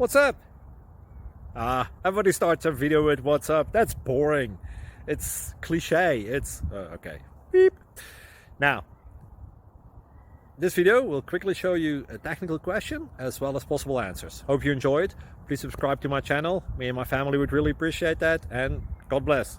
What's up? Everybody starts a video with what's up. That's boring. It's cliche. It's okay. Beep. Now, this video will quickly show you a technical question as well as possible answers. Hope you enjoyed. Please subscribe to my channel. Me and my family would really appreciate that, and God bless.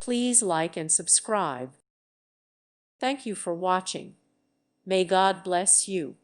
Please like and subscribe. Thank you for watching. May God bless you.